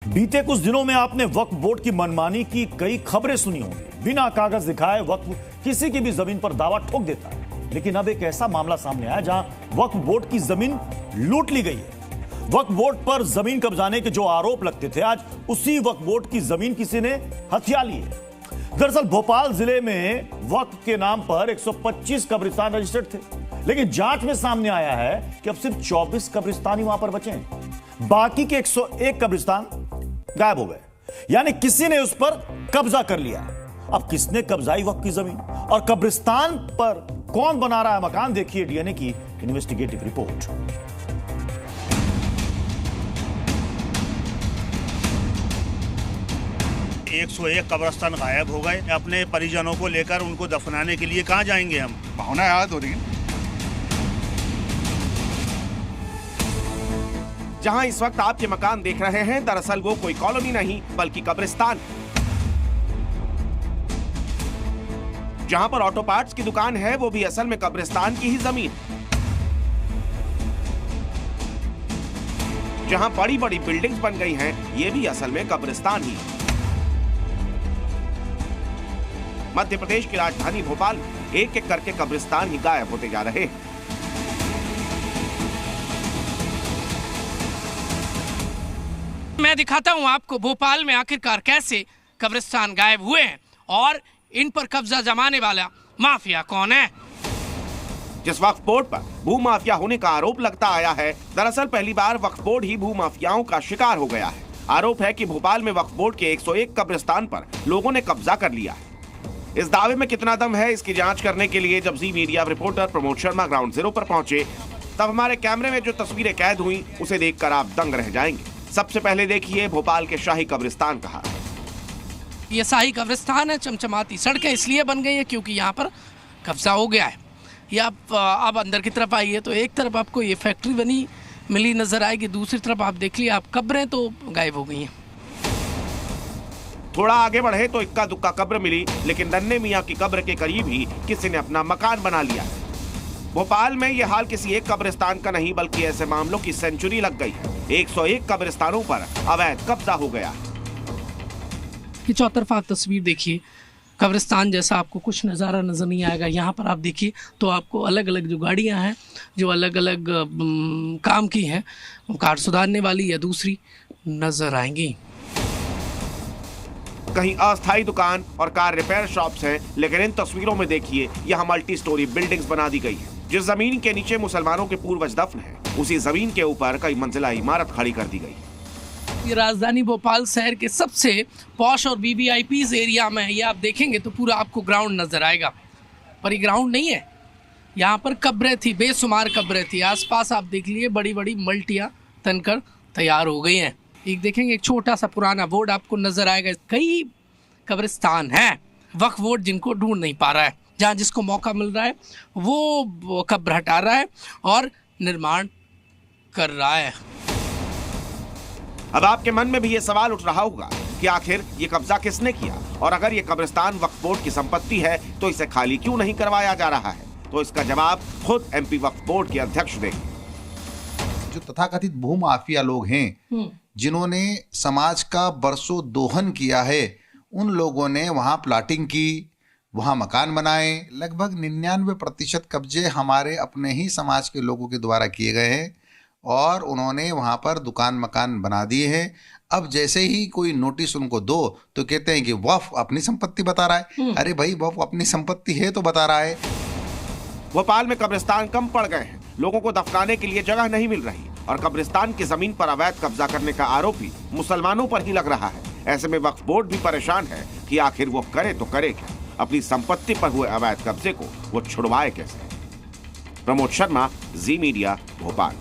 बीते कुछ दिनों में आपने वक्फ बोर्ड की मनमानी की कई खबरें सुनी होंगी। बिना कागज दिखाए वक्फ किसी की भी जमीन पर दावा ठोक देता है, लेकिन अब एक ऐसा मामला सामने आया जहां वक्फ बोर्ड की जमीन लूट ली गई है। वक्फ बोर्ड पर जमीन कब्जाने के जो आरोप लगते थे, आज उसी वक्फ बोर्ड की जमीन किसी ने हथिया ली है। दरअसल भोपाल जिले में वक्फ के नाम पर 125 कब्रिस्तान रजिस्टर्ड थे, लेकिन जांच में सामने आया है कि अब सिर्फ 24 कब्रिस्तान ही वहां पर बचे हैं। बाकी के 101 कब्रिस्तान गायब हो गए, यानी किसी ने उस पर कब्जा कर लिया। अब किसने कब्जाई वक्फ की जमीन और कब्रिस्तान पर कौन बना रहा है मकान, देखिए डीएनए की इन्वेस्टिगेटिव रिपोर्ट। एक 101 कब्रिस्तान गायब हो गए। अपने परिजनों को लेकर उनको दफनाने के लिए कहां जाएंगे हम? भावना याद हो रही है। जहां इस वक्त आप ये मकान देख रहे हैं, दरअसल वो कोई कॉलोनी नहीं बल्कि कब्रिस्तान। जहां पर ऑटो पार्ट्स की दुकान है, वो भी असल में कब्रिस्तान की ही जमीन। जहां बड़ी बड़ी बिल्डिंग्स बन गई हैं, ये भी असल में कब्रिस्तान ही। मध्य प्रदेश की राजधानी भोपाल में एक एक करके कब्रिस्तान ही गायब होते जा रहे हैं। मैं दिखाता हूं आपको भोपाल में आखिरकार कैसे कब्रिस्तान गायब हुए हैं और इन पर कब्जा जमाने वाला माफिया कौन है। जिस वक्फ बोर्ड पर भू माफिया होने का आरोप लगता आया है, दरअसल पहली बार वक्फ बोर्ड ही भू माफियाओं का शिकार हो गया है। आरोप है कि भोपाल में वक्फ बोर्ड के 101 कब्रिस्तान पर लोगों ने कब्जा कर लिया है। इस दावे में कितना दम है, इसकी जांच करने के लिए जब Zee media reporter Pramod Sharma ground zero पर पहुंचे, तब हमारे कैमरे में जो तस्वीरें कैद हुई उसे देखकर आप दंग रह जाएंगे। सबसे पहले देखिए भोपाल के शाही कब्रिस्तान का हाल। ये शाही कब्रिस्तान है। चमचमाती सड़कें इसलिए बन गई है क्योंकि यहाँ पर कब्जा हो गया है। ये आप अंदर की तरफ आइए तो एक तरफ आपको ये फैक्ट्री बनी मिली नजर आएगी, दूसरी तरफ आप देख लिया, आप कब्रें तो गायब हो गई हैं। थोड़ा आगे बढ़े तो इक्का दुक्का कब्र मिली, लेकिन नन्हे मियाँ की कब्र के करीब ही किसी ने अपना मकान बना लिया। भोपाल में ये हाल किसी एक कब्रिस्तान का नहीं बल्कि ऐसे मामलों की सेंचुरी लग गई है। 101 कब्रिस्तानों पर अवैध कब्जा हो गया। ये चौतरफा तस्वीर देखिए, कब्रिस्तान जैसा आपको कुछ नज़ारा नज़र नहीं आएगा। यहाँ पर आप देखिए तो आपको अलग अलग जो गाड़ियाँ हैं, जो अलग अलग काम की हैं, कार सुधारने वाली या दूसरी नजर आएंगी। कहीं अस्थायी दुकान और कार रिपेयर शॉप्स हैं, लेकिन इन तस्वीरों में देखिए यहाँ मल्टी स्टोरी बिल्डिंग्स बना दी गई है। जिस जमीन के नीचे मुसलमानों के पूर्वज दफन है, उसी जमीन के ऊपर कई मंजिला इमारत खड़ी कर दी गई। ये राजधानी भोपाल शहर के सबसे पॉश और वीवीआईपीज एरिया में है। ये आप देखेंगे तो पूरा आपको ग्राउंड नजर आएगा, पर ये ग्राउंड नहीं है। यहाँ पर कब्रें थी, बेशुमार कब्रें थी। आसपास आप देख लिए बड़ी बड़ी मल्टियाँ तनकर तैयार हो गई हैं। एक देखेंगे एक छोटा सा पुराना बोर्ड आपको नजर आएगा। कई कब्रिस्तान हैं, वक्फ बोर्ड जिनको ढूंढ नहीं पा रहा है। जहाँ जिसको मौका मिल रहा है वो कब्र हटा रहा है और निर्माण कर रहा है। अब आपके मन में भी ये सवाल उठ रहा होगा कि आखिर ये कब्जा किसने किया, और अगर ये कब्रिस्तान वक्फ बोर्ड की संपत्ति है तो इसे खाली क्यों नहीं करवाया जा रहा है? तो इसका जवाब खुद एमपी वक्फ बोर्ड के अध्यक्ष देंगे। जो तथाकथित भू माफिया लोग हैं, जिन्होंने समाज का बरसों दोहन किया है, उन लोगों ने वहां प्लाटिंग की, वहां मकान बनाए। लगभग 99% कब्जे हमारे अपने ही समाज के लोगों के द्वारा किए गए हैं और उन्होंने वहां पर दुकान मकान बना दिए हैं। अब जैसे ही कोई नोटिस उनको दो तो कहते हैं कि वक्फ अपनी संपत्ति बता रहा है। अरे भाई, वक्फ अपनी संपत्ति है तो बता रहा है। भोपाल में कब्रिस्तान कम पड़ गए हैं, लोगों को दफनाने के लिए जगह नहीं मिल रही और कब्रिस्तान की जमीन पर अवैध कब्जा करने का आरोप भी मुसलमानों पर ही लग रहा है। ऐसे में वक्फ बोर्ड भी परेशान है कि आखिर वो करे तो करे क्या, अपनी संपत्ति पर हुए अवैध कब्जे को वो छुड़वाए कैसे। प्रमोद शर्मा, जी मीडिया, भोपाल।